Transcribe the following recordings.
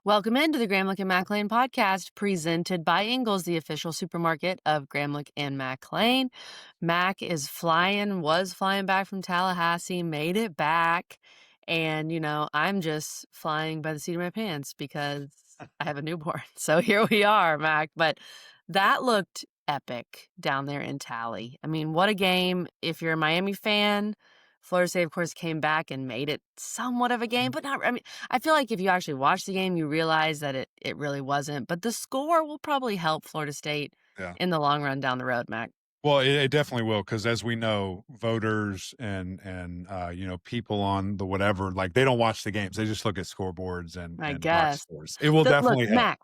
Welcome into the Gramlich and McLean podcast, presented by Ingles, the official supermarket of Gramlich and McLean. Mac was flying back from Tallahassee, made it back. And, I'm just flying by the seat of my pants because I have a newborn. So here we are, Mac. But that looked epic down there in Tally. I mean, what a game. If you're a Miami fan, Florida State, of course, came back and made it somewhat of a game, but not. I mean, I feel like if you actually watch the game, you realize that it really wasn't. But the score will probably help Florida State Yeah. in the long run down the road, Mac. Well, it definitely will, because as we know, voters and people on the whatever, like, they don't watch the games. They just look at scoreboards and I box guess. scores. It will definitely Look, help. Mac,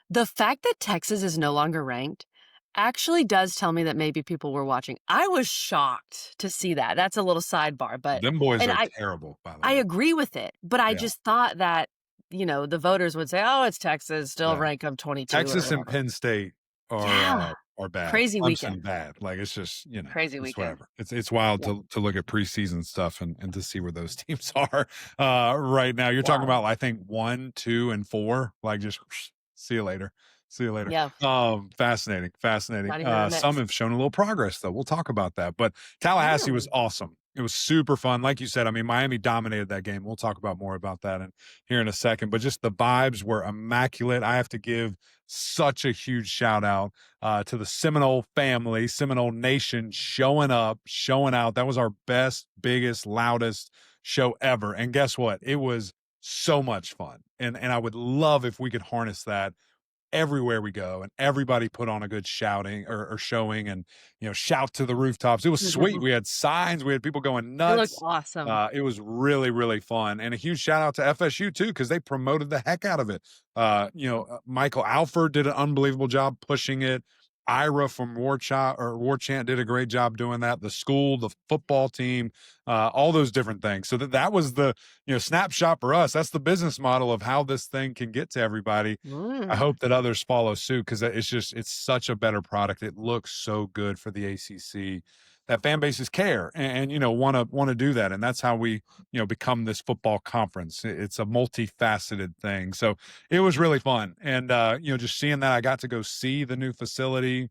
the fact that Texas is no longer ranked actually does tell me that maybe people were watching. I was shocked to see that. That's a little sidebar, but Them boys and are terrible, by the I way. agree with it, but I Yeah. just thought that, the voters would say, "Oh, it's Texas, still Yeah. rank of 22 or Texas and whatever." Penn State Yeah. are bad. Crazy Clemson weekend. bad. Like, it's just, Crazy it's weekend. whatever. It's wild Yeah. to look at preseason stuff and to see where those teams are right now. You're talking Wow. about, I think, 1, 2, and 4. Like, just see you later. See you later. Yeah. Fascinating. Not even in the Some mix. have shown a little progress, though. We'll talk about that. But Tallahassee was Really? awesome. It was super fun. Like you said, I mean, Miami dominated that game. We'll talk about more about that here in a second. But just the vibes were immaculate. I have to give such a huge shout out to the Seminole family, Seminole Nation, showing up, showing out. That was our best, biggest, loudest show ever. And guess what? It was so much fun. And I would love if we could harness that everywhere we go and everybody put on a good shouting or showing and, shout to the rooftops. It was sweet. We had signs. We had people going It looked nuts. awesome. It was really, really fun. And a huge shout out to FSU too, because they promoted the heck out of it. Michael Alford did an unbelievable job pushing it. Ira from War Chant did a great job doing that. The school, the football team, all those different things. So that was the snapshot for us. That's the business model of how this thing can get to everybody. I hope that others follow suit, because it's such a better product. It looks so good for the ACC that fan bases care and want to do that. And that's how we, become this football conference. It's a multifaceted thing. So it was really fun. And, just seeing that, I got to go see the new facility,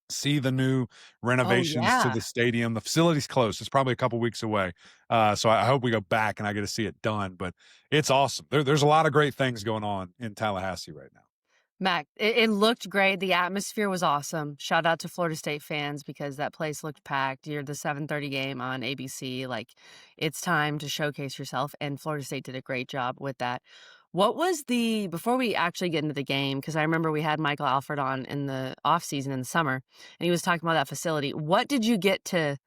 see the new renovations to yeah. the stadium. The facility's closed. It's probably a couple weeks away. So I hope we go back and I get to see it done, but it's awesome. There's a lot of great things going on in Tallahassee right now. Mac, it looked great. The atmosphere was awesome. Shout out to Florida State fans because that place looked packed. You're the 7:30 game on ABC. Like, it's time to showcase yourself, and Florida State did a great job with that. Before we actually get into the game, because I remember we had Michael Alford on in the offseason in the summer, and he was talking about that facility. What did you get to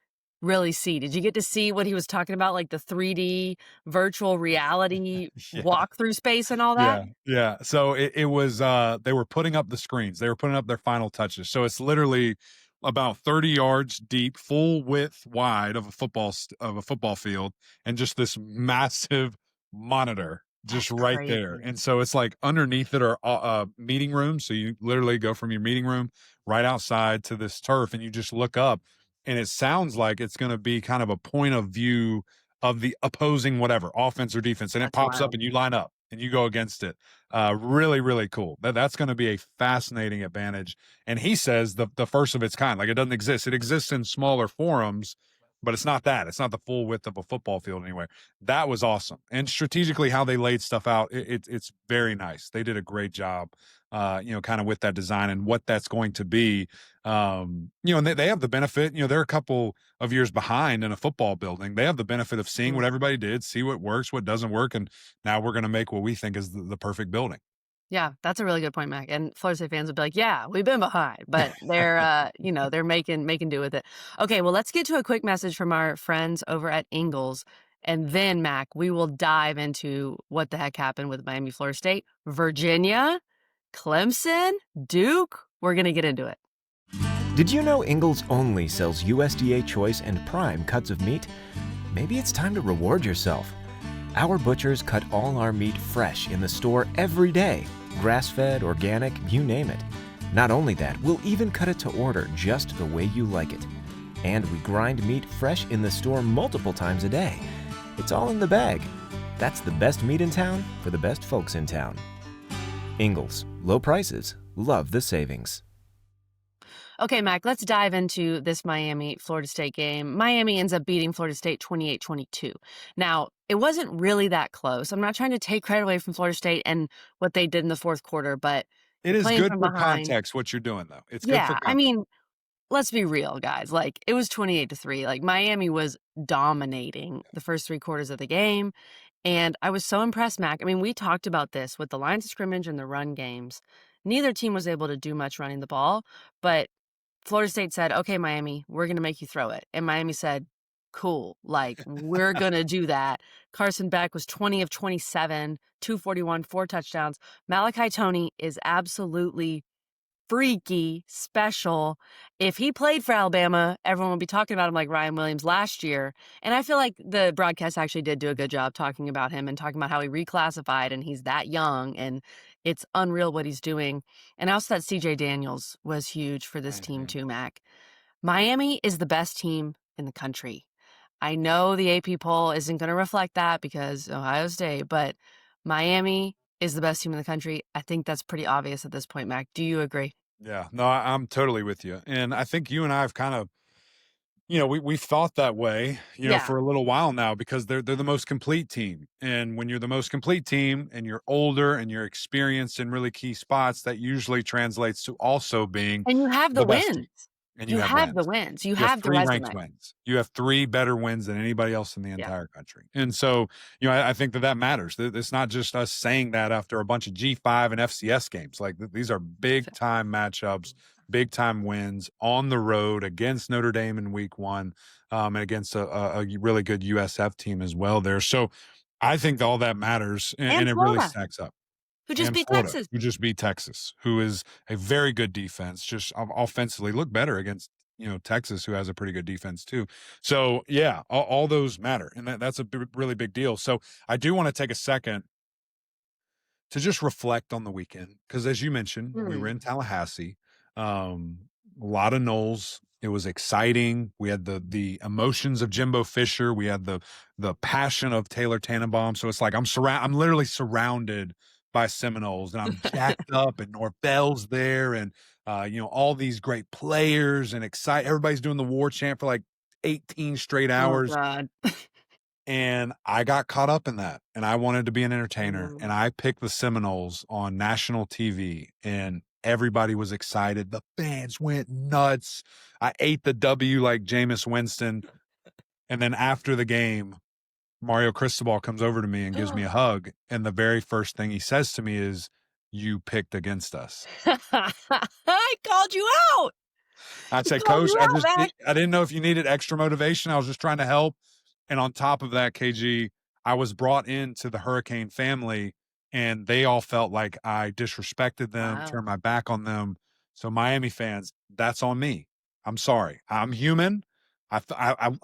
really see? Did you get to see what he was talking about, like the 3D virtual reality Yeah. walkthrough space and all that? Yeah. So it was they were putting up the screens. They were putting up their final touches. So it's literally about 30 yards deep, full width wide of a football field, and just this massive monitor just That's right there. crazy. And so it's like underneath it are meeting rooms. So you literally go from your meeting room right outside to this turf, and you just look up, and it sounds like it's going to be kind of a point of view of the opposing whatever offense or defense, and it That's pops up wild. and you line up and you go against it. Really, really cool. That's going to be a fascinating advantage. And he says the first of its kind. Like, it doesn't exist. It exists in smaller forums, but it's not that. It's not the full width of a football field anywhere. That was awesome. And strategically, how they laid stuff out, it's very nice. They did a great job, kind of with that design and what that's going to be. And they have the benefit, they're a couple of years behind in a football building. They have the benefit of seeing what everybody did, see what works, what doesn't work. And now we're going to make what we think is the perfect building. Yeah, that's a really good point, Mac. And Florida State fans would be like, "Yeah, we've been behind," but they're, they're making do with it. Okay, well, let's get to a quick message from our friends over at Ingles, and then Mac, we will dive into what the heck happened with Miami, Florida State, Virginia, Clemson, Duke. We're gonna get into it. Did you know Ingles only sells USDA choice and prime cuts of meat? Maybe it's time to reward yourself. Our butchers cut all our meat fresh in the store every day. Grass-fed, organic, you name it. Not only that, we'll even cut it to order just the way you like it. And we grind meat fresh in the store multiple times a day. It's all in the bag. That's the best meat in town for the best folks in town. Ingles, low prices, love the savings. Okay, Mac, let's dive into this Miami-Florida State game. Miami ends up beating Florida State 28-22. Now, it wasn't really that close. I'm not trying to take credit away from Florida State and what they did in the fourth quarter, but It is playing good from for behind. context what you're doing, though. It's good for Yeah, I context. mean, let's be real, guys. Like, it was 28-3. Like, Miami was dominating the first 3 quarters of the game, and I was so impressed, Mac. I mean, we talked about this with the lines of scrimmage and the run games. Neither team was able to do much running the ball, but Florida State said, "Okay, Miami, we're gonna make you throw it." And Miami said, "Cool, like, we're gonna do that." Carson Beck was 20 of 27, 241, 4 touchdowns. Malachi Toney is absolutely freaky special. If he played for Alabama, everyone would be talking about him like Ryan Williams last year. And I feel like the broadcast actually did do a good job talking about him and talking about how he reclassified and he's that young and it's unreal what he's doing. And also that CJ Daniels was huge for this team too, Mac. Miami is the best team in the country. I know the AP poll isn't going to reflect that because Ohio State, but Miami is the best team in the country. I think that's pretty obvious at this point, Mac. Do you agree? Yeah, no, I'm totally with you. And I think you and I have kind of, we've thought that way, Yeah. for a little while now because they're the most complete team. And when you're the most complete team and you're older and you're experienced in really key spots, that usually translates to also being And you have the the best team. wins. And you You have have the wins. wins. You You have have the 3 ranked resume. wins. You have 3 better wins than anybody else in the Yeah. entire country. And so, I think that matters. It's not just us saying that after a bunch of G5 and FCS games. Like, these are big time matchups, big time wins on the road against Notre Dame in week 1, and against a really good USF team as well there. So I think all that matters, and And it really Florida, stacks up. who just And beat Florida, Texas. who just beat Texas, who is a very good defense, just offensively look better against, Texas, who has a pretty good defense too. So yeah, all those matter. And that's a really big deal. So I do want to take a second to just reflect on the weekend. Cause as you mentioned, we were in Tallahassee, a lot of Knowles. It was exciting. We had the emotions of Jimbo Fisher. We had the passion of Taylor Tannenbaum. So it's like I'm literally surrounded by Seminoles, and I'm jacked up, and Norvell's there, and all these great players, and everybody's doing the war chant for like 18 straight Oh, hours. God. And I got caught up in that, and I wanted to be an entertainer, Mm. and I picked the Seminoles on national TV, and everybody was excited. The fans went nuts. I ate the W like Jameis Winston. And then after the game, Mario Cristobal comes over to me and gives me a hug. And the very first thing he says to me is, "You picked against us." I called you out. I He said, called "Coach, you out, Mac. I didn't know if you needed extra motivation. I was just trying to help." And on top of that, KG, I was brought into the Hurricane family, and they all felt like I disrespected them, Wow. turned my back on them. So Miami fans, that's on me. I'm sorry. I'm human. I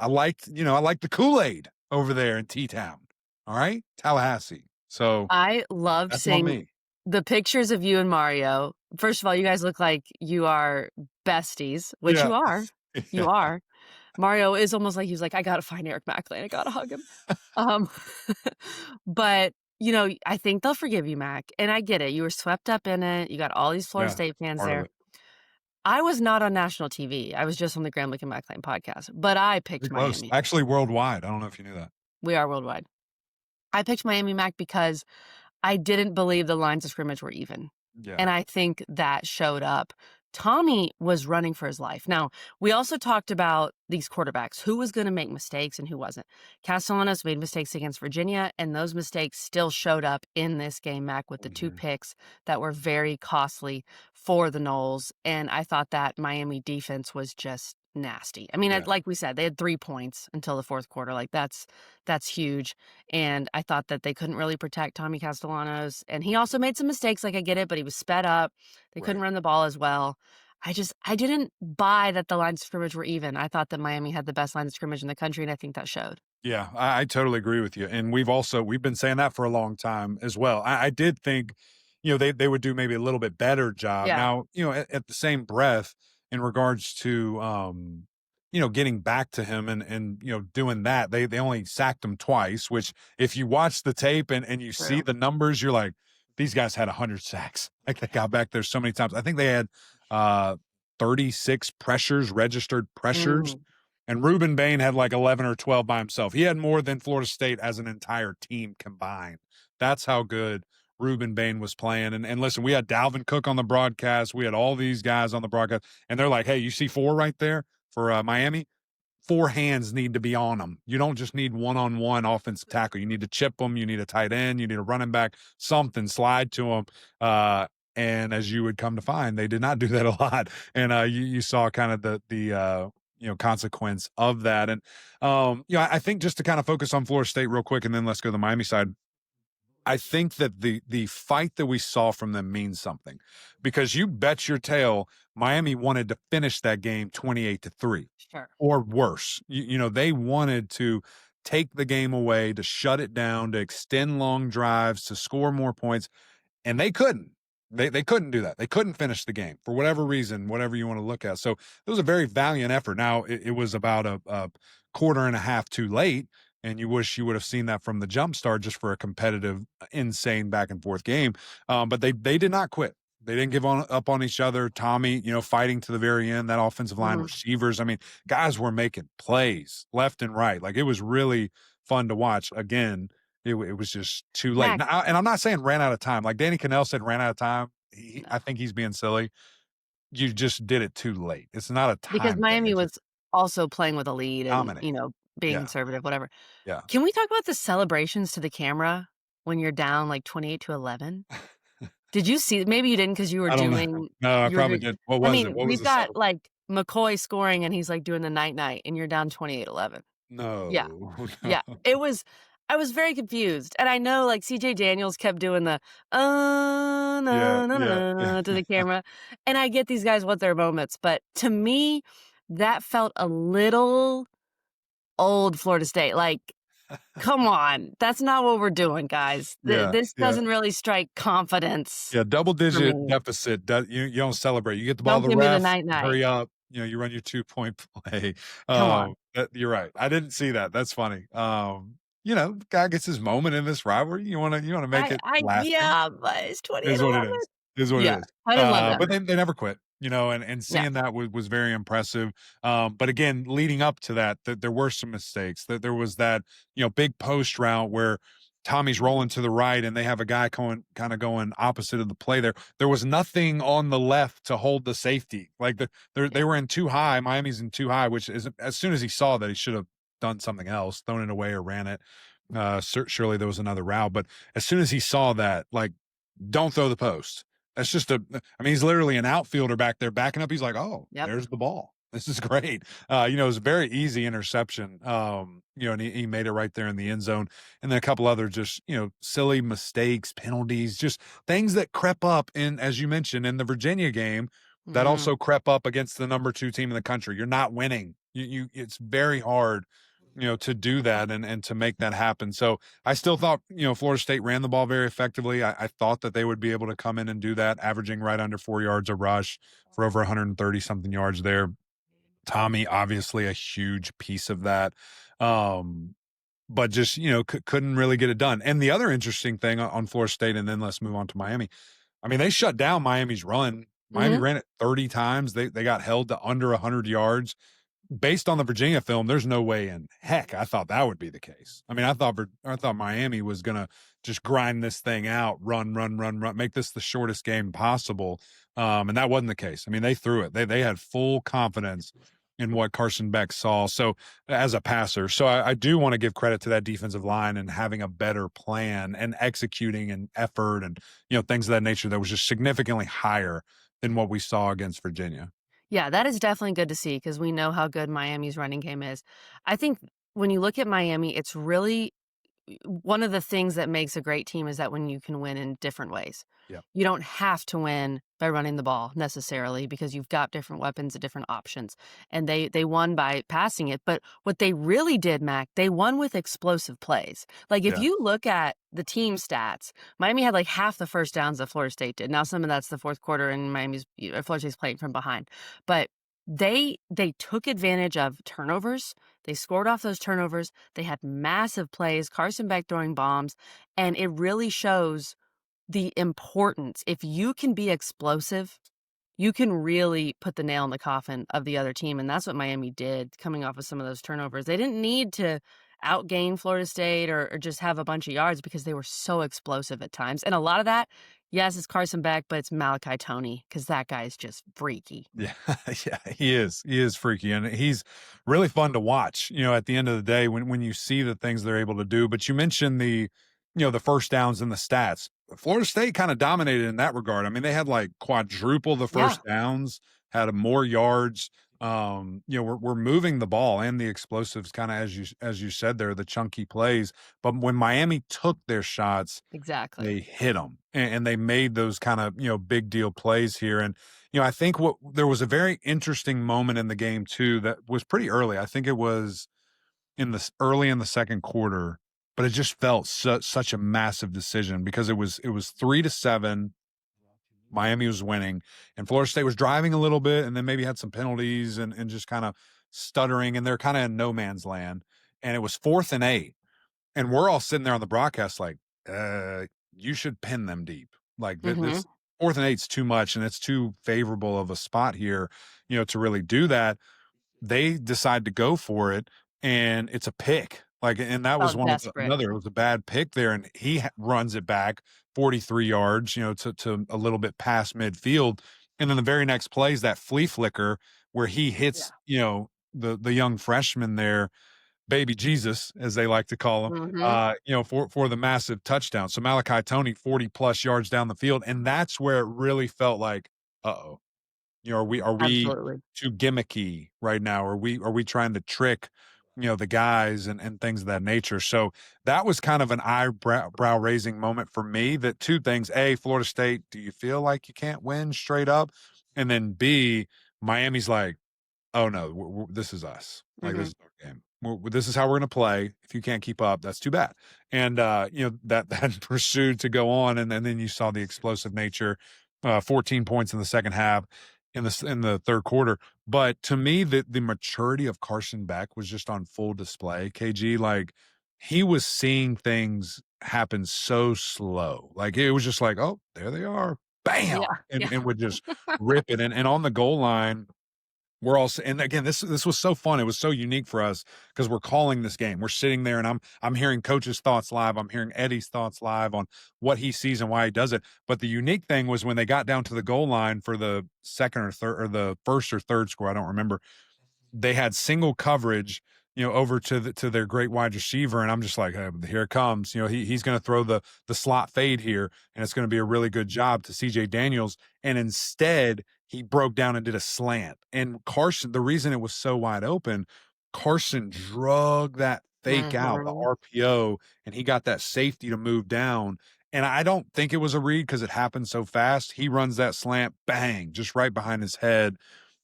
liked, I like the Kool-Aid over there in T-Town. All right, Tallahassee. So I loved that's on seeing me. the pictures of you and Mario. First of all, you guys look like you are besties, which Yeah. you are. You Yeah. are. Mario is almost like he was like, "I gotta find Eric McLean. I gotta hug him." Um, but, I think they'll forgive you, Mac, and I get it. You were swept up in it. You got all these Florida Yeah. State fans Part of there. it. I was not on national TV. I was just on the Graham and McLean podcast, but I picked Pretty close. Miami. Actually, worldwide. I don't know if you knew that. We are worldwide. I picked Miami, Mac, because I didn't believe the lines of scrimmage were even. Yeah. And I think that showed up. Tommy was running for his life. Now, we also talked about these quarterbacks, who was going to make mistakes and who wasn't. Castellanos made mistakes against Virginia, and those mistakes still showed up in this game, Mac, with the 2 picks that were very costly for the Noles. And I thought that Miami defense was just nasty. I mean, Yeah. like we said, they had 3 points until the fourth quarter. Like, that's huge. And I thought that they couldn't really protect Tommy Castellanos. And he also made some mistakes, like I get it, but he was sped up. They couldn't run the ball as well. I didn't buy that the lines of scrimmage were even. I thought that Miami had the best line of scrimmage in the country, and I think that showed. Yeah, I totally agree with you. And we've been saying that for a long time as well. I did think, they would do maybe a little bit better job. Yeah. Now, at the same breath, in regards to getting back to him and doing that, they only sacked him twice, which if you watch the tape and you see True. the numbers, you're like, these guys had 100 sacks. Like they got back there so many times. I think they had 36 pressures, registered pressures. Mm. And Ruben Bain had like 11 or 12 by himself. He had more than Florida State as an entire team combined. That's how good Ruben Bain was playing. And listen, we had Dalvin Cook on the broadcast. We had all these guys on the broadcast. And they're like, hey, you see 4 right there for Miami? 4 hands need to be on them. You don't just need one-on-one offensive tackle. You need to chip them. You need a tight end. You need a running back, something, slide to them. And as you would come to find, they did not do that a lot. And you saw kind of the consequence of that. And, I think just to kind of focus on Florida State real quick, and then let's go to the Miami side. I think that the fight that we saw from them means something, because you bet your tail Miami wanted to finish that game 28-3 Sure. or worse. They wanted to take the game away, to shut it down, to extend long drives, to score more points, and they couldn't. They couldn't do that. They couldn't finish the game for whatever reason, whatever you want to look at. So it was a very valiant effort. Now, it was about a quarter and a half too late, and you wish you would have seen that from the jump start just for a competitive, insane back and forth game. But they did not quit. They didn't give up on each other. Tommy, fighting to the very end, that offensive line, receivers. I mean, guys were making plays left and right. Like, it was really fun to watch. Again, it was just too late. Mac, And I'm not saying ran out of time. Like Danny Cannell said, ran out of time. I think he's being silly. You just did it too late. It's not a because time thing. Miami It's was also playing with a lead and, dominate. being Yeah. conservative, whatever. Yeah. Can we talk about the celebrations to the camera when you're down like 28-11? Did you see? Maybe you didn't because you were I don't know. doing. No, I You were probably doing. did. What I was mean, it? What was we've the got celebration? like McCoy scoring and he's like doing the night, and you're down 28-11. Yeah, No. yeah. It was. I was very confused, and I know like CJ Daniels kept doing the no Yeah, no yeah, no to yeah. the camera, and I get these guys want their moments, but to me, that felt a little old Florida State. Like, come on, that's not what we're doing, guys. Yeah, This yeah. doesn't really strike confidence Yeah, double for digit me. deficit. You don't celebrate. You get the ball Don't to the give me the ref, night. hurry up. You run your 2-point play. Come on. You're right. I didn't see that. That's funny. Guy gets his moment in this rivalry. You wanna make it lasting. Yeah, but it's Is what it 28-11. is. Is what it Yeah, is. I didn't love But them. they never quit, and Yeah, seeing that was very impressive. But again, leading up to that, there were some mistakes. That there was that, big post route where Tommy's rolling to the right and they have a guy kind of going opposite of the play there. There was nothing on the left to hold the safety. Like they were in too high. Miami's in too high, which is, as soon as he saw that, he should have done something else, thrown it away or ran it. Surely there was another route, but as soon as he saw that, like, don't throw the post. That's just he's literally an outfielder back there backing up. He's like, oh, yep. there's the ball. This is great. It was a very easy interception. And he made it right there in the end zone. And then a couple other just, silly mistakes, penalties, just things that crept up in, as you mentioned, in the Virginia game that also crept up against the number 2 team in the country. You're not winning. It's very hard, to do that and to make that happen. So I still thought, Florida State ran the ball very effectively. I thought that they would be able to come in and do that, averaging right under 4 yards a rush for over 130 something yards there. Tommy, obviously a huge piece of that. But just, couldn't really get it done. And the other interesting thing on Florida State, and then let's move on to Miami. I mean, they shut down Miami's run. Miami ran it 30 times. They got held to under 100 yards. Based on the Virginia film, there's no way in heck I thought that would be the case. I mean, I thought Miami was gonna just grind this thing out, run, make this the shortest game possible, and that wasn't the case. I mean, they threw it. They had full confidence in what Carson Beck saw. So as a passer, so I do want to give credit to that defensive line and having a better plan and executing and effort and things of that nature that was just significantly higher than what we saw against Virginia. Yeah, that is definitely good to see because we know how good Miami's running game is. I think when you look at Miami, it's really one of the things that makes a great team is that when you can win in different ways. Yeah. You don't have to win by running the ball necessarily because you've got different weapons and different options. And they won by passing it. But what they really did, Mac, they won with explosive plays. Like if Yeah. you look at the team stats, Miami had like half the first downs that Florida State did. Now some of that's the fourth quarter and Florida State's playing from behind. But they took advantage of turnovers. They scored off those turnovers. They had massive plays, Carson Beck throwing bombs, and it really shows the importance. If you can be explosive, you can really put the nail in the coffin of the other team, and that's what Miami did coming off of some of those turnovers. They didn't need to outgain Florida State or just have a bunch of yards because they were so explosive at times, and a lot of that, yes, it's Carson Beck, but it's Malachi Toney because that guy is just freaky. Yeah, yeah, he is. He is freaky, and he's really fun to watch. At the end of the day, when you see the things they're able to do. But you mentioned the first downs and the stats. Florida State kind of dominated in that regard. I mean, they had like quadruple the Yeah, first downs, had more yards. We're moving the ball and the explosives, kind of as you said there, the chunky plays. But when Miami took their shots, exactly. they hit them and they made those kind of, big deal plays here. And, I think there was a very interesting moment in the game too that was pretty early. I think it was early in the second quarter, but it just felt such a massive decision because it was 3-7. Miami was winning and Florida State was driving a little bit and then maybe had some penalties and just kind of stuttering and they're kind of in no man's land. And it was 4th and 8. And we're all sitting there on the broadcast like, you should pin them deep. Like Mhm. this 4th and 8's too much, and it's too favorable of a spot here, to really do that. They decide to go for it, and it's a pick. Like, and that was Felt one of desperate. another. It was a bad pick there, and he runs it back 43 yards, to a little bit past midfield, and then the very next play is that flea flicker where he hits, Yeah. the young freshman there, baby Jesus, as they like to call him, Mhm. for the massive touchdown. So Malachi Toney, 40 plus yards down the field. And that's where it really felt like, uh-oh, are we Absolutely. too gimmicky right now? Are we trying to trick, the guys and things of that nature? So that was kind of an eyebrow raising moment for me that two things. A, Florida State, do you feel like you can't win straight up? And then B, Miami's like, oh no, this is us. Like this Mhm. is our game. This is how we're going to play. If you can't keep up, that's too bad. And that pursued to go on, and then you saw the explosive nature. 14 points in the second half, in the third quarter. But to me, the maturity of Carson Beck was just on full display. KG, like he was seeing things happen so slow. Like it was just like, oh, there they are, bam, Yeah, yeah. and would just rip it. And on the goal line we're all and again, this was so fun. It was so unique for us because we're calling this game. We're sitting there and I'm hearing coach's thoughts live. I'm hearing Eddie's thoughts live on what he sees and why he does it. But the unique thing was when they got down to the goal line for the second or third or the first or third score, I don't remember, they had single coverage, over to their great wide receiver, and I'm just like, hey, here it comes. He's going to throw the slot fade here, and it's going to be a really good job to CJ Daniels. And instead, he broke down and did a slant. And Carson, the reason it was so wide open, Carson drug that fake out, the Mhm. RPO, and he got that safety to move down. And I don't think it was a read because it happened so fast. He runs that slant, bang, just right behind his head.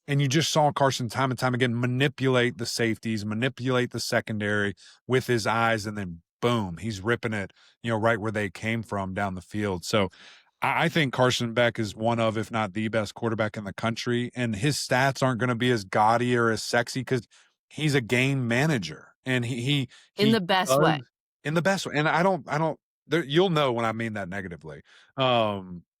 And you just saw Carson time and time again manipulate the safeties, manipulate the secondary with his eyes, and then boom, he's ripping it, right where they came from down the field. So I think Carson Beck is one of, if not the best quarterback in the country. And his stats aren't going to be as gaudy or as sexy because he's a game manager and In he the best way. does in the best way. And I don't there, you'll know when I mean that negatively.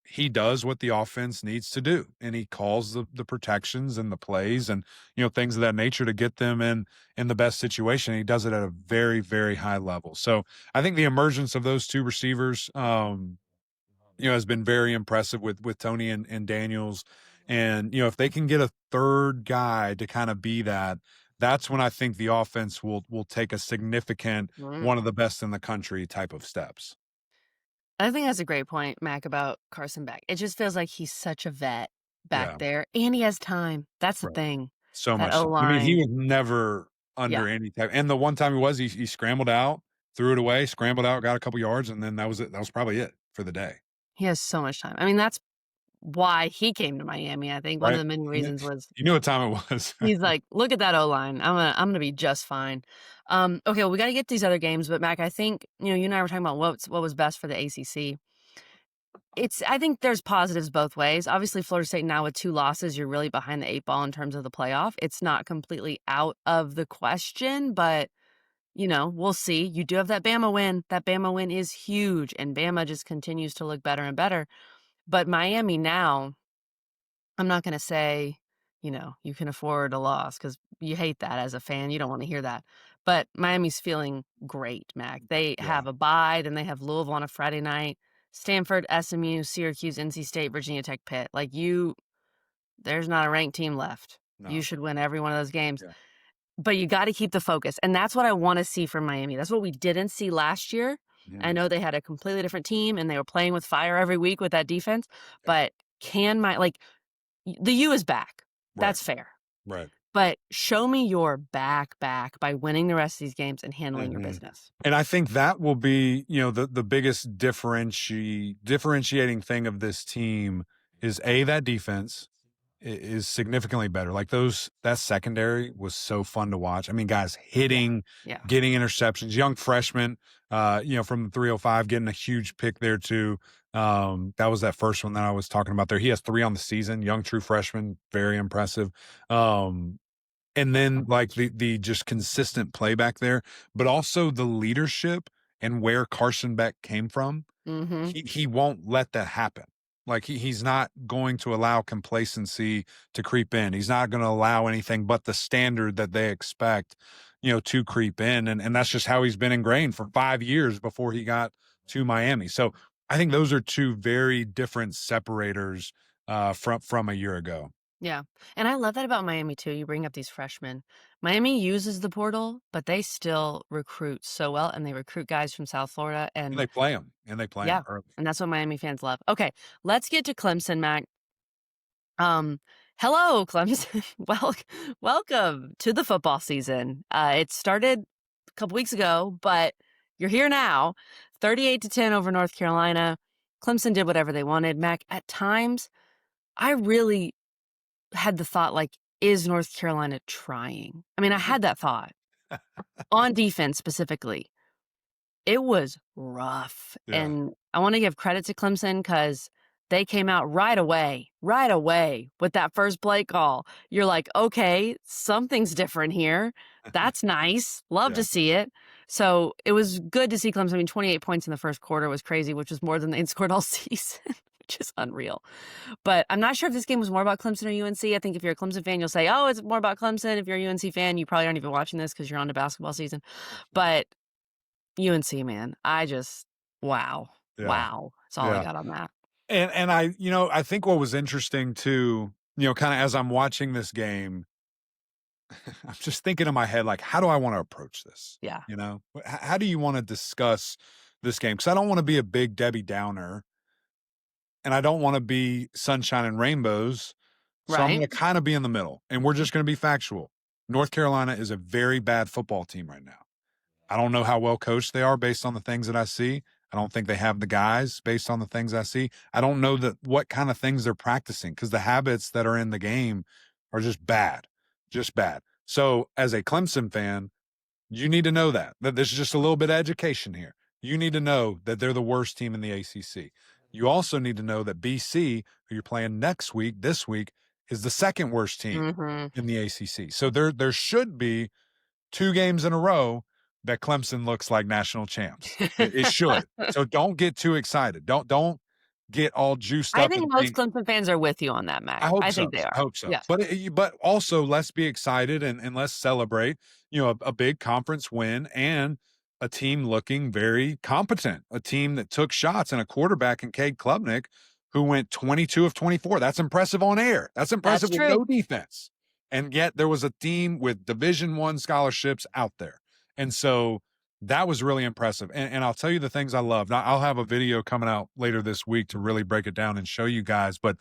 He does what the offense needs to do, and he calls the protections and the plays and things of that nature to get them in the best situation. He does it at a very very high level. So I think the emergence of those two receivers, has been very impressive with Tony and Daniels. And if they can get a third guy to kind of be that, that's when I think the offense will take a significant Mm. one of the best in the country type of steps. I think that's a great point, Mac, about Carson Beck. It just feels like he's such a vet back Yeah. there, and he has time. That's the Right. thing. So That much time. I mean, he O-line. was never Yeah, under any type, and the one time he scrambled out, threw it away, scrambled out, got a couple yards, and then that was it. That was probably it for the day, he has so much time. I mean, that's why he came to Miami, I think. One of right? the many reasons was You knew what time it was. he's like, "Look at that O-line. I'm gonna be just fine." Okay, well, we gotta get to these other games, but Mac, I think, you and I were talking about what was best for the ACC. I think there's positives both ways. Obviously, Florida State now with 2 losses, you're really behind the 8 ball in terms of the playoff. It's not completely out of the question, but we'll see. You do have that Bama win. That Bama win is huge, and Bama just continues to look better and better. But Miami now, I'm not gonna say, you can afford a loss because you hate that as a fan. You don't wanna hear that. But Miami's feeling great, Mac. They Yeah. have a bye, then they have Louisville on a Friday night, Stanford, SMU, Syracuse, NC State, Virginia Tech, Pitt. There's not a ranked team left. You No. should win every one of those games. Yeah. But you gotta keep the focus, and that's what I wanna see from Miami. That's what we didn't see last year. I Mhm. know they had a completely different team, and they were playing with fire every week with that defense, Yeah. but the U is back. Right. That's fair. Right. But show me your back by winning the rest of these games and handling your Mhm. business. And I think that will be, the biggest differentiating thing of this team is that defense is significantly better. Like that secondary was so fun to watch. I mean, guys Yeah. hitting, Yeah. getting interceptions, young freshmen, from the 305, getting a huge pick there too. That was that first one that I was talking about there. He has 3 on the season, young true freshman, very impressive. And then like the just consistent play back there, but also the leadership and where Carson Beck came from. Mhm. He won't let that happen. Like he's not going to allow complacency to creep in. He's not going to allow anything but the standard that they expect, to creep in. And that's just how he's been ingrained for 5 years before he got to Miami. So I think those are 2 very different separators from a year ago. Yeah, and I love that about Miami too. You bring up these freshmen. Miami uses the portal, but they still recruit so well, and they recruit guys from South Florida, And and they play him, and they play him yeah, early. and that's what Miami fans love. Okay, let's get to Clemson, Mac. Um, Hello, Clemson. Welcome to the football season. It started a couple weeks ago, but you're here now. 38-10 over North Carolina. Clemson did whatever they wanted. Mac, at times, I really had the thought, is North Carolina trying? I mean, I had that thought on defense specifically. It was rough, Yeah. and I wanna give credit to Clemson because they came out right away with that first play call. You're like, "Okay, something's different here. That's nice. Love Yeah. to see it." So, it was good to see Clemson. I mean, 28 points in the first quarter was crazy, which was more than they'd scored all season, which is unreal. But I'm not sure if this game was more about Clemson or UNC. I think if you're a Clemson fan, you'll say, "Oh, it's more about Clemson." If you're a UNC fan, you probably aren't even watching this because you're on to basketball season. But UNC, man, wow. Yeah. Wow. That's all I Yeah. got on that. And I think what was interesting too, kind of as I'm watching this game, I'm just thinking in my head, like, how do I want to approach this? Yeah. How do you want to discuss this game? Because I don't want to be a big Debbie Downer, and I don't want to be sunshine and rainbows. So I'm Right? going to kind of be in the middle, and we're just going to be factual. North Carolina is a very bad football team right now. I don't know how well coached they are based on the things that I see. I don't think they have the guys based on the things I see. I don't know what kind of things they're practicing because the habits that are in the game are just bad, just bad. So as a Clemson fan, you need to know that this is just a little bit of education here. You need to know that they're the worst team in the ACC. You also need to know that BC, who you're playing this week, is the second worst team Mhm. in the ACC. So there should be 2 games in a row that Clemson looks like national champs. It should. So don't get too excited. Don't get all juiced I up think and most think Clemson fans are with you on that, I Mac. hope I so. think they I are. hope so. Yes. But also let's be excited and let's celebrate, a big conference win and a team looking very competent, a team that took shots and a quarterback in Cade Klubnik who went 22 of 24. That's impressive on air. That's That's impressive with true. no defense. And yet there was a team with Division One scholarships out there. And so that was really impressive. And I'll tell you the things I love. Now, I'll have a video coming out later this week to really break it down and show you guys. But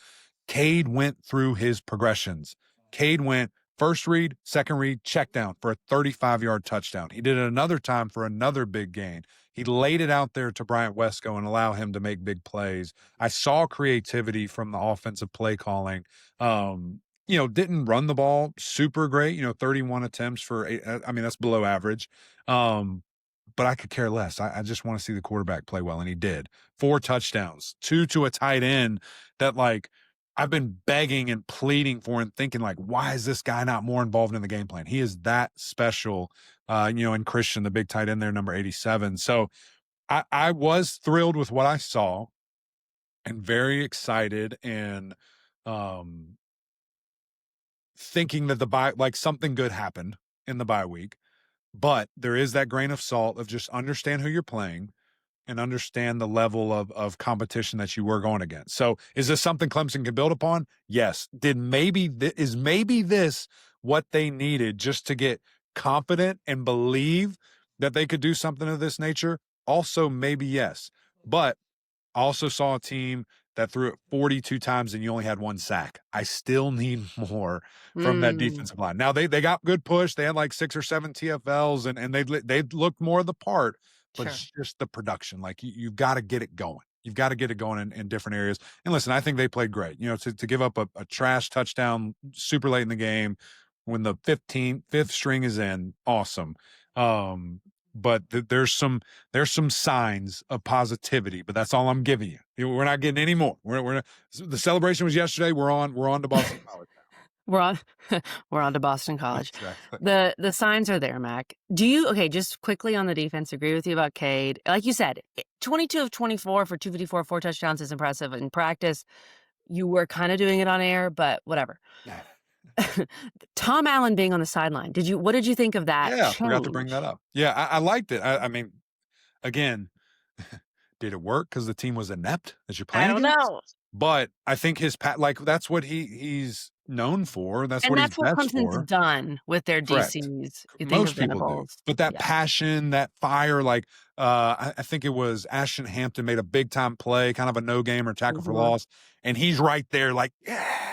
Cade went through his progressions. Cade went first read, second read, check down for a 35-yard touchdown. He did it another time for another big gain. He laid it out there to Bryant Wesco and allow him to make big plays. I saw creativity from the offensive play calling. Didn't run the ball super great, 31 attempts for 8. I mean, that's below average. But I could care less. I just want to see the quarterback play well, and he did. 4 touchdowns, 2 to a tight end that, like, I've been begging and pleading for and thinking, like, why is this guy not more involved in the game plan? He is that special and Christian, the big tight end there, number 87. So I was thrilled with what I saw and very excited and um, thinking that something good happened in the bye week. But there is that grain of salt of just understand who you're playing and understand the level of competition that you were going against. So is this something Clemson can build upon? Yes. Is maybe this what they needed just to get confident and believe that they could do something of this nature? Also, maybe yes. But I also saw a team that threw it 42 times and you only had one sack. I still need more from that Mm, defensive line. Now they got good push. They had like 6 or 7 TFLs and they looked more of the part, but sure. it's just the production. Like you've got to get it going. You've got to get it going in different areas. And listen, I think they played great. To give up a trash touchdown super late in the game when the fifth string is in, awesome. But there's some signs of positivity, but that's all I'm giving you. We're not getting any more. We're not, the celebration was yesterday. We're on to Boston College We're on we're on to Boston now. College. Exactly. The signs are there, Mac. Do you okay, just quickly on the defense, agree with you about Cade. Like you said, 22 of 24 for 254, 4 touchdowns is impressive in practice. You were kind of doing it on air, but whatever. Tom Allen being on the sideline. What did you think of that Yeah, I forgot to bring change? that up. Yeah, I liked it. I mean, again, did it work because the team was inept that you're I playing don't against? know. But I think that's what he's known for. That's And what he's that's what best Clemson's for. done with their Correct. DCs. You think of Most people do. Venables. But that Yeah. passion, that fire, like I think it was Ashton Hampton made a big time play, kind of a no game or tackle for Mhm. loss, and he's right there, like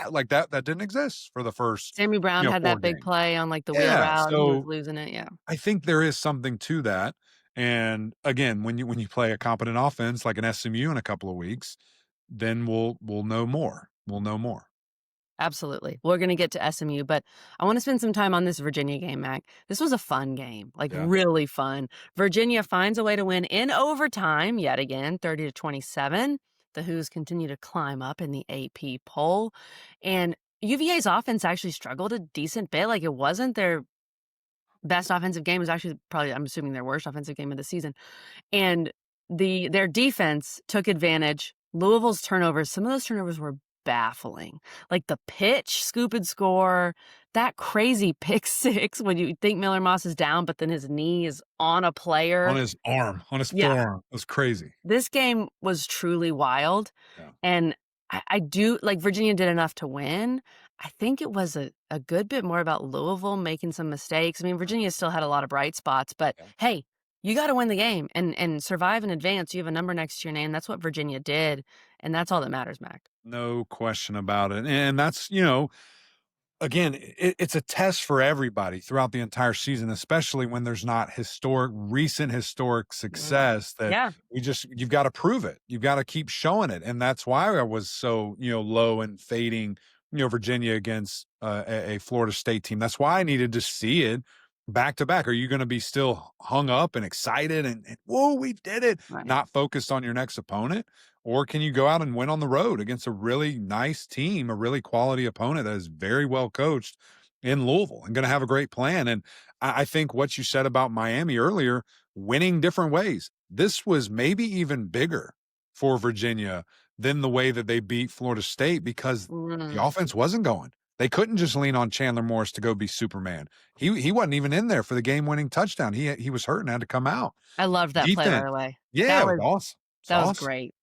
like that didn't exist for the first Sammy Brown had 4 that big games. play on, like, the wheel Yeah, route. He was so losing it, yeah. I think there is something to that. And again, when you play a competent offense like an SMU in a couple of weeks, then we'll know more. We'll know more. Absolutely. We're gonna get to SMU, but I wanna spend some time on this Virginia game, Mac. This was a fun game, like, Yeah. really fun. Virginia finds a way to win in overtime yet again, 30-27. The Who's continue to climb up in the AP poll, and UVA's offense actually struggled a decent bit, like, it wasn't their best offensive game. It was actually probably, I'm assuming, their worst offensive game of the season. And their defense took advantage. Louisville's turnovers, some of those turnovers were baffling. Like the pitch, scoop and score, that crazy pick six when you think Miller Moss is down, but then his knee is on a On player. his arm, on his Yeah. forearm. It was crazy. This game was truly wild. Yeah. And I do like Virginia did enough to win. I think it was a good bit more about Louisville making some mistakes. I mean, Virginia still had a lot of bright spots, but Yeah. hey, you got to win the game and survive in advance. You have a number next to your name. That's what Virginia did, and that's all that matters, Mac. No question about it. And that's, again, it's a test for everybody throughout the entire season, especially when there's not recent historic success that Yeah. you've got to prove it. You've got to keep showing it. And that's why I was so, low and fading, Virginia against a Florida State team. That's why I needed to see it back to back. Are you going to be still hung up and excited and whoa, we did it, Right. not focused on your next opponent? Or can you go out and win on the road against a really nice team, a really quality opponent that is very well coached in Louisville and going to have a great plan? And I think what you said about Miami earlier, winning different ways, this was maybe even bigger for Virginia than the way that they beat Florida State because the Mm. offense wasn't going. They couldn't just lean on Chandler Morris to go be Superman. He wasn't even in there for the game-winning touchdown. He was hurt and had to come out. I loved that play, by Defense, the way. yeah, That it was was awesome. It's that was awesome. great.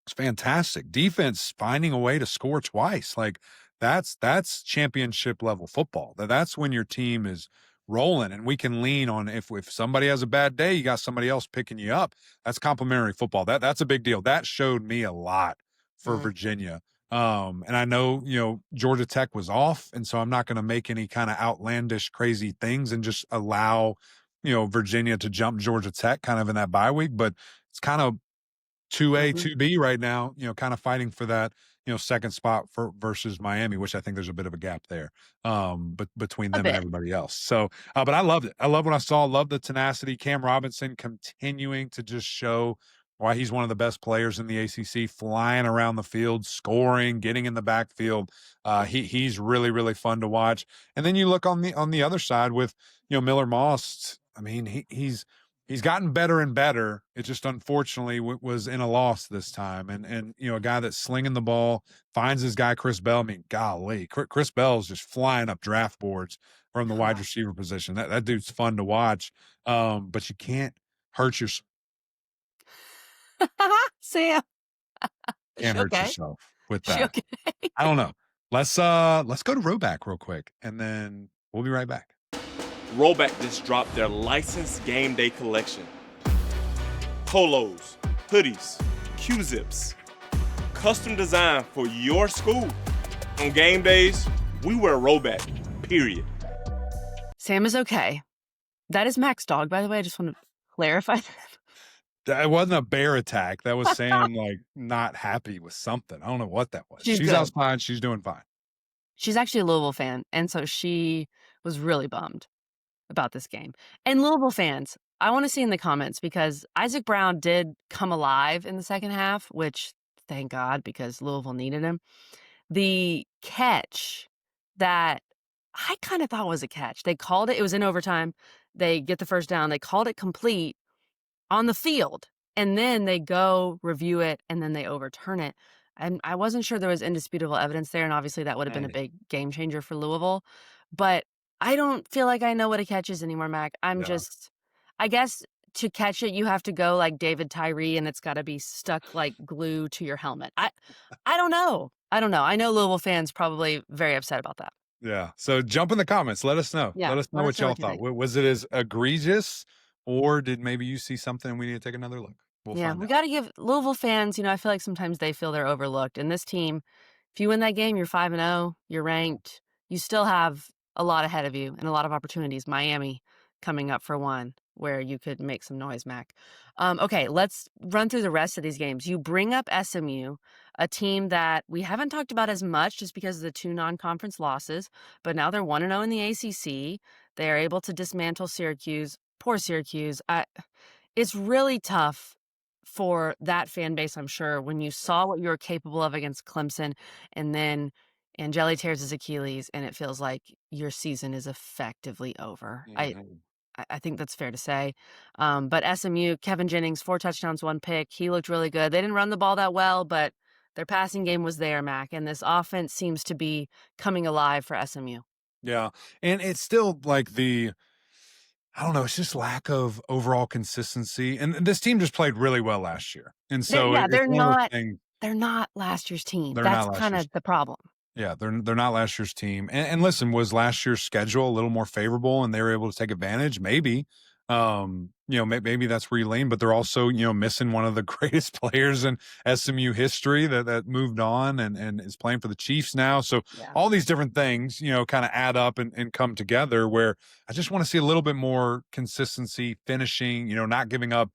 It's fantastic. Defense finding a way to score twice. Like that's championship level football. That's when your team is rolling and we can lean on if somebody has a bad day, you got somebody else picking you up. That's complimentary football. That's a big deal. That showed me a lot for Mm. Virginia. And I know, Georgia Tech was off, and so I'm not going to make any kind of outlandish, crazy things and just allow, Virginia to jump Georgia Tech kind of in that bye week. But it's kind of 2A, Mhm. 2B right now, kind of fighting for that, second spot for versus Miami, which I think there's a bit of a gap there, but between A them and bit. everybody else. So, but I loved it. I love what I saw. Love the tenacity. Cam Robinson continuing to just show why he's one of the best players in the ACC, flying around the field, scoring, getting in the backfield. He's really, really fun to watch. And then you look on the other side with, Miller Moss. I mean, he's gotten better and better. It just unfortunately was in a loss this time, and a guy that's slinging the ball finds his guy Chris Bell. I mean, golly, Chris Bell's just flying up draft boards from the wide receiver position. That dude's fun to watch, but you can't hurt your Sam, is can't she hurt okay? yourself with Is she that. okay? I don't know. Let's go to Roback real quick, and then we'll be right back. Roback just dropped their licensed game day collection. Polos, hoodies, Q-zips, custom designed for your school. On game days, we wear Roback, period. Sam is okay. That is Mac's dog, by the way. I just want to clarify that. That wasn't a bear attack. That was Sam like not happy with something. I don't know what that was. She's She's good. outside. She's doing fine. She's actually a Louisville fan, and so she was really bummed about this game. And Louisville fans, I want to see in the comments, because Isaac Brown did come alive in the second half, which thank God, because Louisville needed him. The catch that I kind of thought was a catch. They called it. It was in overtime. They get the first down. They called it complete on the field, and then they go review it, and then they overturn it. And I wasn't sure there was indisputable evidence there, and obviously that would have been a big game changer for Louisville. But I don't feel like I know what a catch is anymore, Mac. Yeah. I guess to catch it, you have to go like David Tyree, and it's got to be stuck like glue to your helmet. I don't know. I know Louisville fans probably very upset about that. Yeah. So jump in the comments. Let us know. Yeah, Let us know let what us know y'all what you thought. think. Was it as egregious, or did maybe you see something and we need to take another look? We'll Yeah, find we out. got to give Louisville fans, I feel like sometimes they feel they're overlooked. And this team, if you win that game, you're 5-0, you're ranked. You still have a lot ahead of you and a lot of opportunities. Miami coming up for one, where you could make some noise, Mac. Okay, let's run through the rest of these games. You bring up SMU, a team that we haven't talked about as much just because of the 2 non-conference losses, but now they're 1-0 in the ACC. They are able to dismantle Syracuse. Poor Syracuse. It's really tough for that fan base, I'm sure, when you saw what you were capable of against Clemson, and then Angeli tears his Achilles, and it feels like your season is effectively over. I think that's fair to say. But SMU, Kevin Jennings, 4 touchdowns, 1 pick. He looked really good. They didn't run the ball that well, but their passing game was there, Mac, and this offense seems to be coming alive for SMU. Yeah. And it's still like I don't know, it's just lack of overall consistency. And this team just played really well last year. And so it's They're one of those not. things. They're not last year's team. They're That's not last kind year's of the problem. Yeah, they're not last year's team. And listen, was last year's schedule a little more favorable and they were able to take advantage? Maybe. Maybe that's where you lean, but they're also, missing one of the greatest players in SMU history that moved on and is playing for the Chiefs now. So Yeah. all these different things, kind of add up and come together, where I just want to see a little bit more consistency finishing, not giving up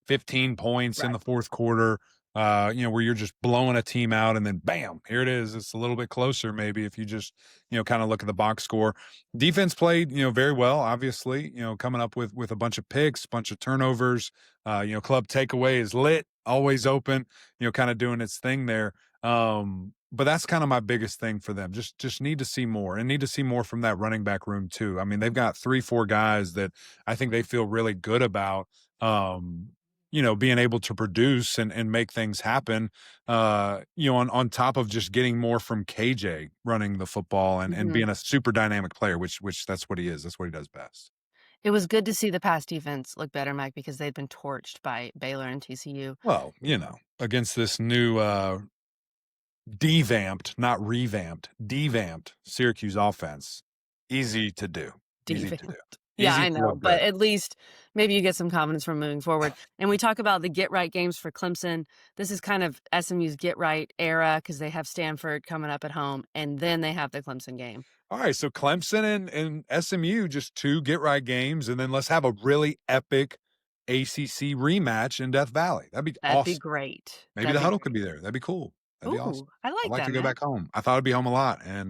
15 points in the fourth quarter. Where you're just blowing a team out and then bam, here it is. It's a little bit closer, maybe, if you just, kind of look at the box score. Defense played, very well, obviously, coming up with a bunch of picks, bunch of turnovers. Club takeaway is lit, always open, kind of doing its thing there. But that's kind of my biggest thing for them. Just need to see more, and need to see more from that running back room too. I mean, they've got 3-4 guys that I think they feel really good about. Being able to produce and make things happen, on top of just getting more from KJ running the football and being a super dynamic player, which that's what he is. That's what he does best. It was good to see the pass defense look better, Mike, because they'd been torched by Baylor and TCU. Well, against this new devamped, not revamped, devamped Syracuse offense, easy to do. Easy to do. Yeah, Easy I to know, look but good. at least maybe you get some confidence from moving forward. And we talk about the get-right games for Clemson. This is kind of SMU's get-right era because they have Stanford coming up at home, and then they have the Clemson game. All right, so Clemson and SMU, just 2 get-right games, and then let's have a really epic ACC rematch in Death Valley. That'd be awesome. That'd be great. Maybe the huddle could be there. That'd be cool. That'd be Ooh, awesome. I I'd like like that, to go Matt. back home. I thought I'd be home a lot, and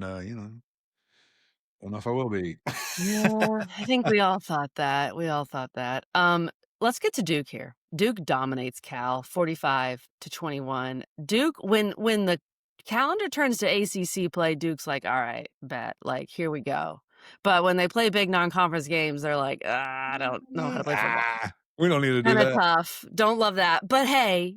don't know if I will be. Yeah, I think we all thought that. Let's get to Duke here. Duke dominates Cal 45-21. Duke, when the calendar turns to ACC play, Duke's like, all right, bet, like, here we go. But when they play big non-conference games, they're like, "Ah, I don't know how to play football." We don't need to do Kinda that. tough. Don't love that. But hey,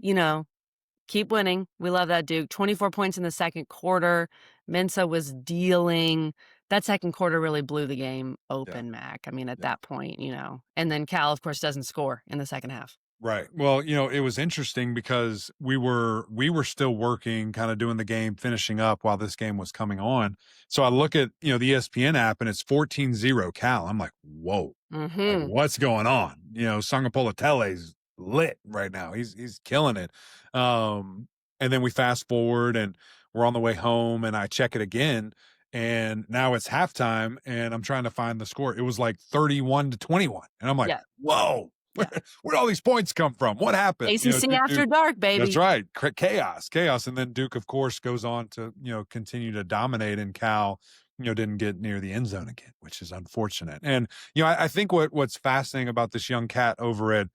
keep winning. We love that, Duke. 24 points in the second quarter. Mensa was dealing. That second quarter really blew the game Yeah. open, Mac. I mean, at Yeah. that point, and then Cal, of course, doesn't score in the second half. Right. Well, it was interesting because we were still working, kind of doing the game, finishing up while this game was coming on. So I look at, the ESPN app and it's 14-0 Cal. I'm like, whoa, like Mhm. what's going on? Sangapolatele's lit right now. He's killing it. And then we fast forward and we're on the way home and I check it again. And now it's halftime and I'm trying to find the score. It was like 31-21. And I'm like, Yeah. whoa, Yeah. where'd all these points come from? What happened? ACC after dark, baby. That's right. Chaos. And then Duke, of course, goes on to, continue to dominate, and Cal, didn't get near the end zone again, which is unfortunate. And, I think what's fascinating about this young cat over at,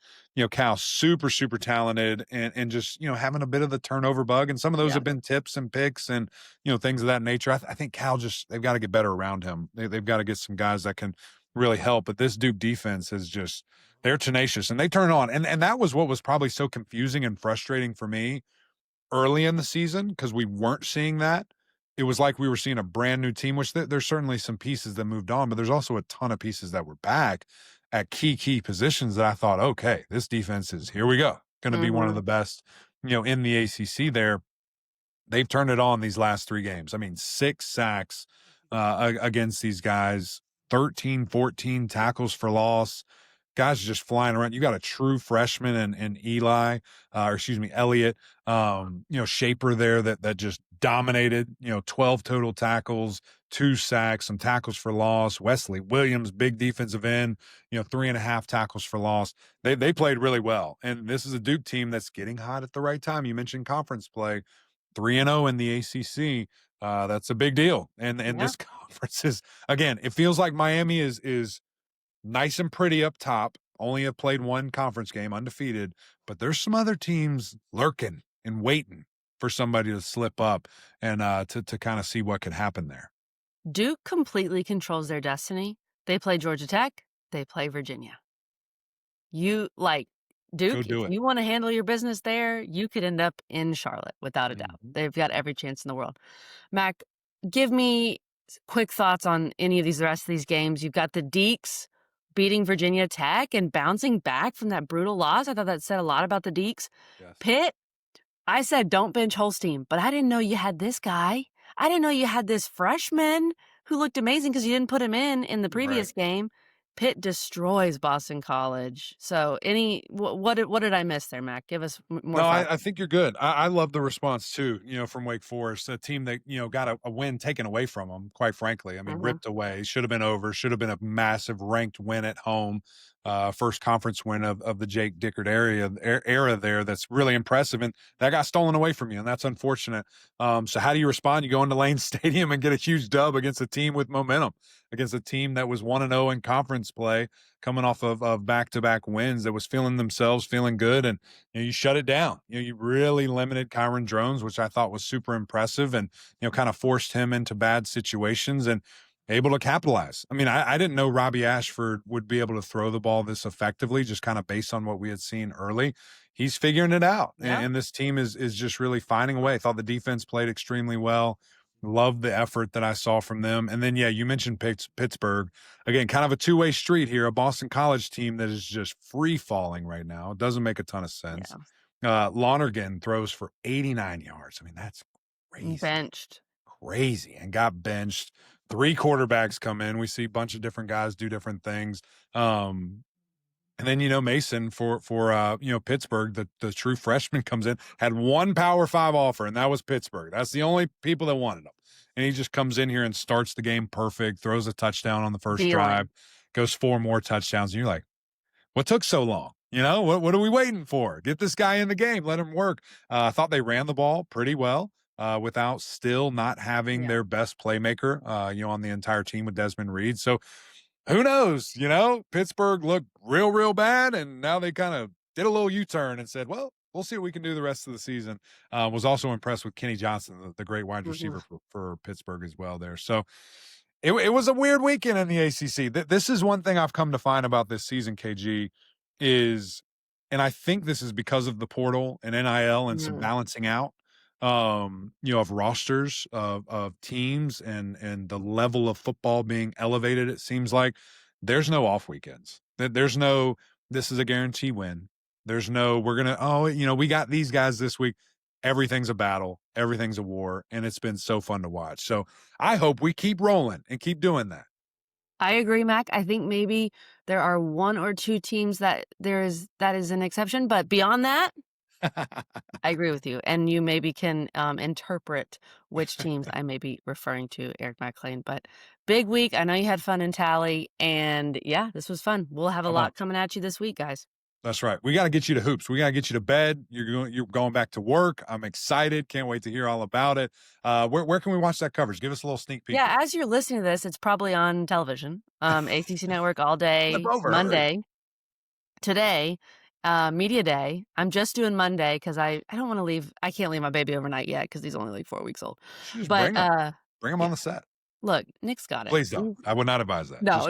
Cal, super, super talented and just, having a bit of the turnover bug. And some of those Yeah. have been tips and picks and, things of that nature. I think Cal they've got to get better around him. They've got to get some guys that can really help. But this Duke defense is just, they're tenacious and they turn on. And that was what was probably so confusing and frustrating for me early in the season because we weren't seeing that. It was like we were seeing a brand new team, which there's certainly some pieces that moved on, but there's also a ton of pieces that were back at key positions that I thought, okay, this defense is, here we go, going to be one of Mhm. the best, in the ACC there. They've turned it on these last 3 games. I mean, 6 sacks against these guys, 13, 14 tackles for loss. Guys are just flying around. You got a true freshman and Eli, Elliott, Shaper there that just dominated, 12 total tackles, 2 sacks, some tackles for loss. Wesley Williams, big defensive end, 3.5 tackles for loss. They played really well. And this is a Duke team that's getting hot at the right time. You mentioned conference play, 3-0 in the ACC. That's a big deal. And Yeah. this conference is, again, it feels like Miami is nice and pretty up top, only have played 1 conference game, undefeated, but there's some other teams lurking and waiting for somebody to slip up and to kind of see what could happen there. Duke completely controls their destiny. They play Georgia Tech. They play Virginia. Duke, do if it. you want to handle your business there, you could end up in Charlotte without a doubt. Mhm. They've got every chance in the world. Mac, give me quick thoughts on any of the rest of these games. You've got the Deeks beating Virginia Tech and bouncing back from that brutal loss. I thought that said a lot about the Deeks. Yes. Pitt, I said don't bench Holstein, but I didn't know you had this guy. I didn't know you had this freshman who looked amazing because you didn't put him in the previous game. Pitt destroys Boston College. So what did I miss there, Mac? Give us more No, thoughts. I think you're good. I love the response too, from Wake Forest, a team that, got a win taken away from them, quite frankly. I mean, Mhm. ripped away, should have been over, should have been a massive ranked win at home. First conference win of the Jake Dickert era there. That's really impressive. And that got stolen away from you. And that's unfortunate. So how do you respond? You go into Lane Stadium and get a huge dub against a team with momentum, against a team that was 1-0 in conference play, coming off of back-to-back wins, that was feeling themselves, feeling good. And you shut it down. You really limited Kyron Drones, which I thought was super impressive, and kind of forced him into bad situations and able to capitalize. I mean, I didn't know Robbie Ashford would be able to throw the ball this effectively, just kind of based on what we had seen early. He's figuring it out, Yeah. and this team is just really finding a way. I thought the defense played extremely well. Loved the effort that I saw from them. And then, you mentioned Pittsburgh. Again, kind of a two-way street here, a Boston College team that is just free falling right now. It doesn't make a ton of sense. Lonergan throws for 89 yards. I mean, that's crazy. Benched. Crazy. And got benched. 3 quarterbacks come in. We see a bunch of different guys do different things. And then, Mason for Pittsburgh, the true freshman comes in, had 1 Power 5 offer, and that was Pittsburgh. That's the only people that wanted him. And he just comes in here and starts the game perfect, throws a touchdown on the first drive, goes 4 more touchdowns. And you're like, what took so long? What are we waiting for? Get this guy in the game. Let him work. I thought they ran the ball pretty well without still not having their best playmaker, on the entire team with Desmond Reed. So who knows? Pittsburgh looked real bad, and now they kind of did a little U-turn and said, well, we'll see what we can do the rest of the season. Was also impressed with Kenny Johnson, the great wide receiver for Pittsburgh as well there. So It was a weird weekend in the ACC. This is one thing I've come to find about this season, KG, is, and I think this is because of the portal and NIL and some balancing out, of rosters of teams and the level of football being elevated. It seems like there's no off weekends. There's no, this is a guarantee win. There's no, we got these guys this week. Everything's a battle. Everything's a war. And it's been so fun to watch. So I hope we keep rolling and keep doing that. I agree, Mac. I think maybe there are one or two teams that is an exception. But beyond that, I agree with you. And you maybe can interpret which teams I may be referring to, Eric McLean. But big week. I know you had fun in Tally. And yeah, this was fun. We'll have a lot coming at you this week, guys. That's right. We got to get you to hoops. We got to get you to bed. You're going back to work. I'm excited. Can't wait to hear all about it. Where can we watch that coverage? Give us a little sneak peek. Yeah, as you're listening to this, it's probably on television. ACC Network all day, Monday. Today, media day. I'm just doing Monday because I don't want to leave. I can't leave my baby overnight yet because he's only like 4 weeks old. But bring him on the set. Look, Nick's got it. Please don't. I would not advise that. No.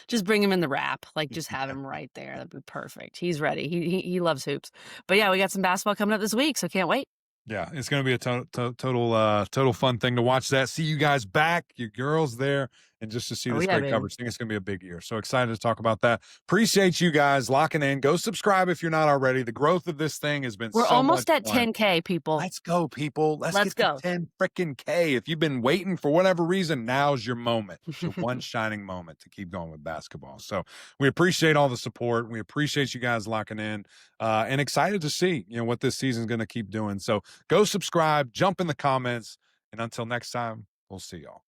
Just bring him in the wrap. Like, just have him right there. That'd be perfect. He's ready. He loves hoops. But yeah, we got some basketball coming up this week, so can't wait. Yeah, it's going to be a total fun thing to watch that. See you guys back, your girls there, and just to see this great coverage. I think it's going to be a big year. So excited to talk about that. Appreciate you guys locking in. Go subscribe if you're not already. The growth of this thing has been We're almost at 10K, people. Let's go, people. Let's go. 10 freaking K. If you've been waiting for whatever reason, now's your moment. The one shining moment to keep going with basketball. So we appreciate all the support. We appreciate you guys locking in and excited to see, what this season's going to keep doing. So go subscribe, jump in the comments, and until next time, we'll see y'all.